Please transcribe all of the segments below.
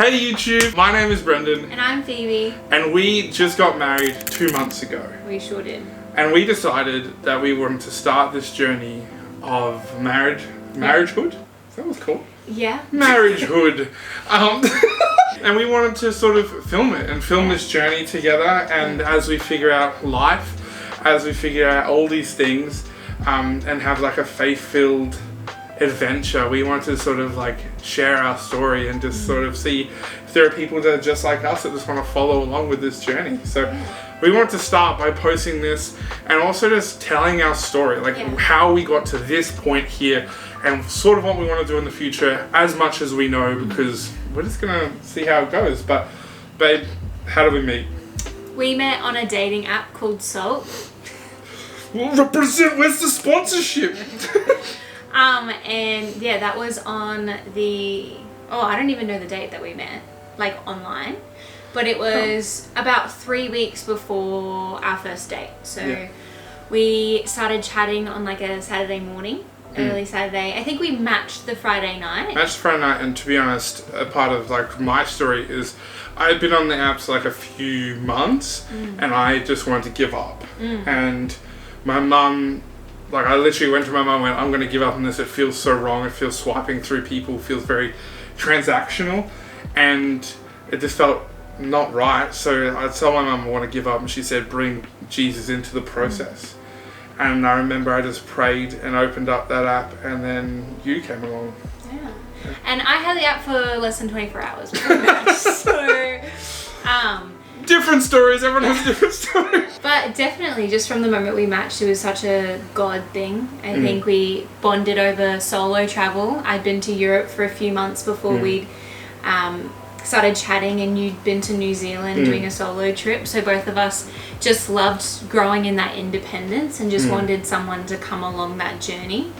Hey YouTube, my name is Brendan. And I'm Phoebe. And we just got married 2 months ago. We sure did. And we decided that we wanted to start this journey of marriagehood? Is that what it's called? Yeah. Marriagehood. And we wanted to sort of film it and film this journey together. And as we figure out life, as we figure out all these things, and have like a faith-filled adventure, we want to sort of like share our story and just sort of see if there are people that are just like us that just want to follow along with this journey. So we want to start by posting this and also just telling our story, like how we got to this point here and sort of what we want to do in the future as much as we know, because we're just gonna see how it goes. But babe, how did we meet? We met on a dating app called Salt. We'll represent, where's the sponsorship? And yeah, that was on I don't even know the date that we met, like online, but it was about 3 weeks before our first date. So we started chatting on like a Saturday morning, early Saturday. I think we matched the Friday night. And to be honest, a part of like my story is I had been on the apps like a few months and I just wanted to give up. And my mum, like I literally went to my mum and went, I'm going to give up on this. It feels so wrong. It feels swiping through people, feels very transactional, and it just felt not right. So I told my mum I want to give up, and she said, bring Jesus into the process. And I remember I just prayed and opened up that app, and then you came along. Yeah. And I had the app for less than 24 hours. Pretty much. So, different stories. Everyone has different stories. But definitely, just from the moment we matched, it was such a God thing. I think we bonded over solo travel. I'd been to Europe for a few months before we'd started chatting, and you'd been to New Zealand doing a solo trip. So both of us just loved growing in that independence and just wanted someone to come along that journey,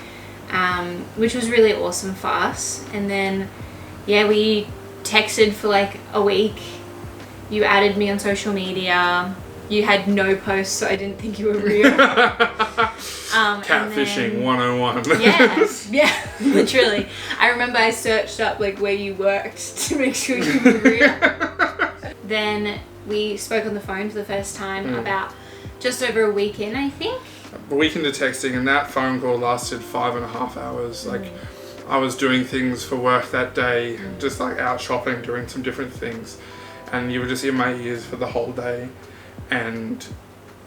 which was really awesome for us. And then, we texted for like a week. You added me on social media. You had no posts, so I didn't think you were real. Catfishing 101. Yeah, literally. I remember I searched up like where you worked to make sure you were real. Then we spoke on the phone for the first time about just over a week in, I think. A week into texting, and that phone call lasted 5.5 hours. Like I was doing things for work that day, just like out shopping, doing some different things. And you were just in my ears for the whole day. And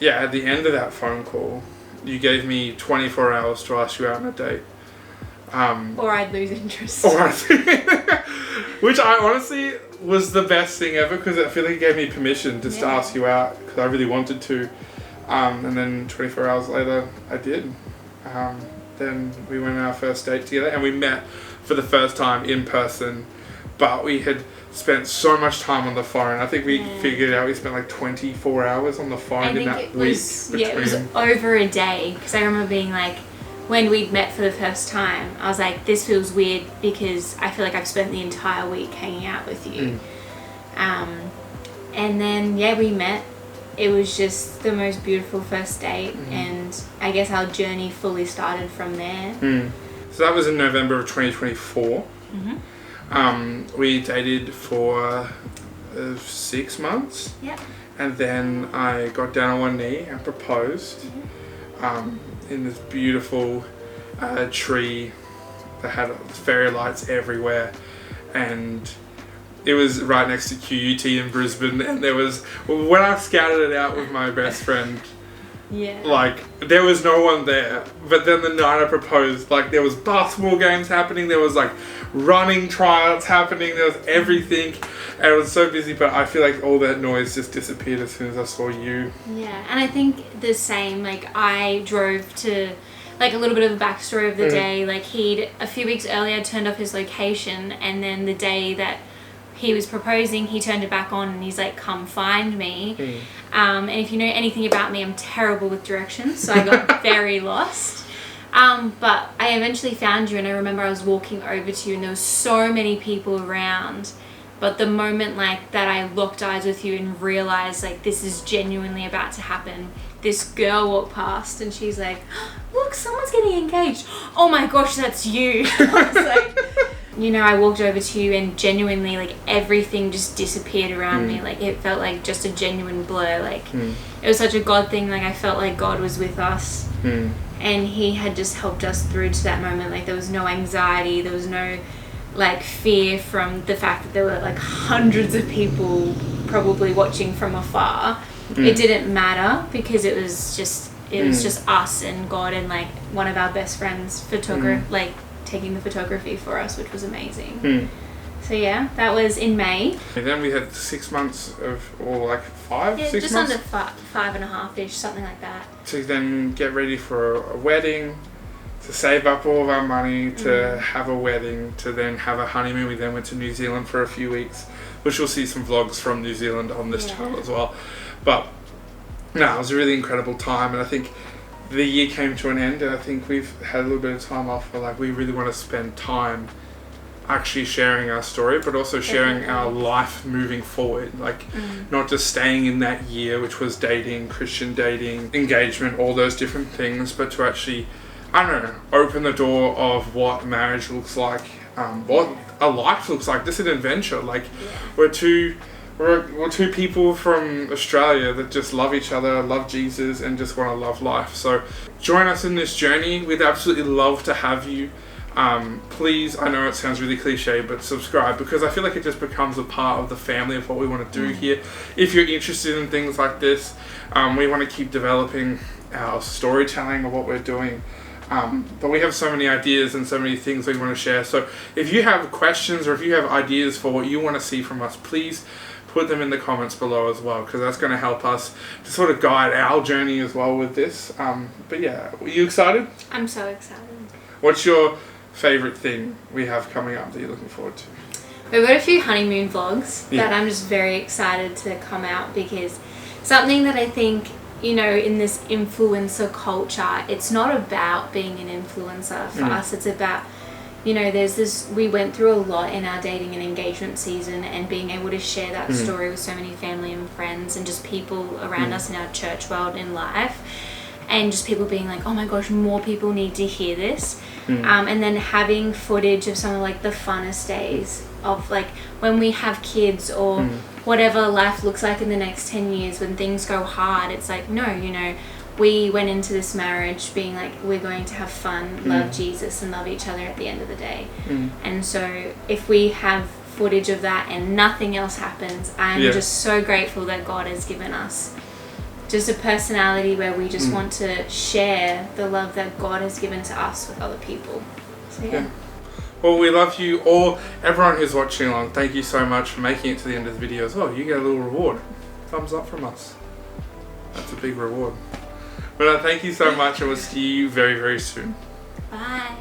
at the end of that phone call, you gave me 24 hours to ask you out on a date. Or I'd lose interest. Which I honestly was the best thing ever, because I feel like it gave me permission just to ask you out, because I really wanted to. And then 24 hours later, I did. Then we went on our first date together, and we met for the first time in person. But we had spent so much time on the phone. I think we figured out we spent like 24 hours on the phone in that week. It was over a day, because I remember being like, when we'd met for the first time, I was like, this feels weird because I feel like I've spent the entire week hanging out with you. And then we met. It was just the most beautiful first date, and I guess our journey fully started from there. So that was in November of 2024. We dated for 6 months. And then I got down on one knee and proposed in this beautiful tree that had fairy lights everywhere, and it was right next to QUT in Brisbane. And there was, when I scouted it out with my best friend, like there was no one there. But then the night I proposed, like there was basketball games happening, there was like running tryouts happening, there was everything, and it was so busy. But I feel like all that noise just disappeared as soon as I saw you. And I think the same, like I drove to, like a little bit of a backstory of the day, like he'd a few weeks earlier turned off his location, and then the day that he was proposing, he turned it back on, and he's like, come find me. And if you know anything about me, I'm terrible with directions, so I got very lost. But I eventually found you, and I remember I was walking over to you, and there was so many people around. But the moment like that I locked eyes with you and realized like this is genuinely about to happen, this girl walked past and she's like, look, someone's getting engaged. Oh my gosh, that's you. I was like, you know, I walked over to you and genuinely, like, everything just disappeared around me. Like, it felt like just a genuine blur. Like, it was such a God thing. Like, I felt like God was with us. And he had just helped us through to that moment. Like, there was no anxiety. There was no, like, fear from the fact that there were, like, hundreds of people probably watching from afar. It didn't matter because it was just us and God and, like, one of our best friends like taking the photography for us, which was amazing. So yeah, that was in May. And then we had 6 months or like 5, yeah, 6 just months? under 5.5-ish, something like that. To then get ready for a wedding, to save up all of our money, to have a wedding, to then have a honeymoon. We then went to New Zealand for a few weeks, which you'll see some vlogs from New Zealand on this channel as well. But no, it was a really incredible time, and I think the year came to an end, and I think we've had a little bit of time off where, like, we really want to spend time actually sharing our story, but also sharing our life moving forward. Like, not just staying in that year, which was dating, Christian dating, engagement, all those different things, but to actually, I don't know, open the door of what marriage looks like, what a life looks like. This is an adventure. Like, we're two people from Australia that just love each other, love Jesus, and just want to love life. So join us in this journey. We'd absolutely love to have you. Please, I know it sounds really cliche, but subscribe, because I feel like it just becomes a part of the family of what we want to do here. If you're interested in things like this, we want to keep developing our storytelling of what we're doing. But we have so many ideas and so many things we want to share. So if you have questions or if you have ideas for what you want to see from us, please put them in the comments below as well, because that's going to help us to sort of guide our journey as well with this. But yeah, are you excited? I'm so excited. What's your favourite thing we have coming up that you're looking forward to? We've got a few honeymoon vlogs that I'm just very excited to come out, because something that I think, you know, in this influencer culture, it's not about being an influencer for us. It's about, you know, we went through a lot in our dating and engagement season, and being able to share that story with so many family and friends and just people around us in our church world in life, and just people being like, oh my gosh, more people need to hear this. And then having footage of some of, like, the funnest days of, like, when we have kids or whatever life looks like in the next 10 years when things go hard. It's like, no, you know, we went into this marriage being like, we're going to have fun, love Jesus, and love each other at the end of the day. And so if we have footage of that and nothing else happens, I'm just so grateful that God has given us just a personality where we just want to share the love that God has given to us with other people. So Well, we love you all. Everyone who's watching along, thank you so much for making it to the end of the video as well. You get a little reward. Thumbs up from us. That's a big reward. But thank you so much, and we'll see you very, very soon. Bye.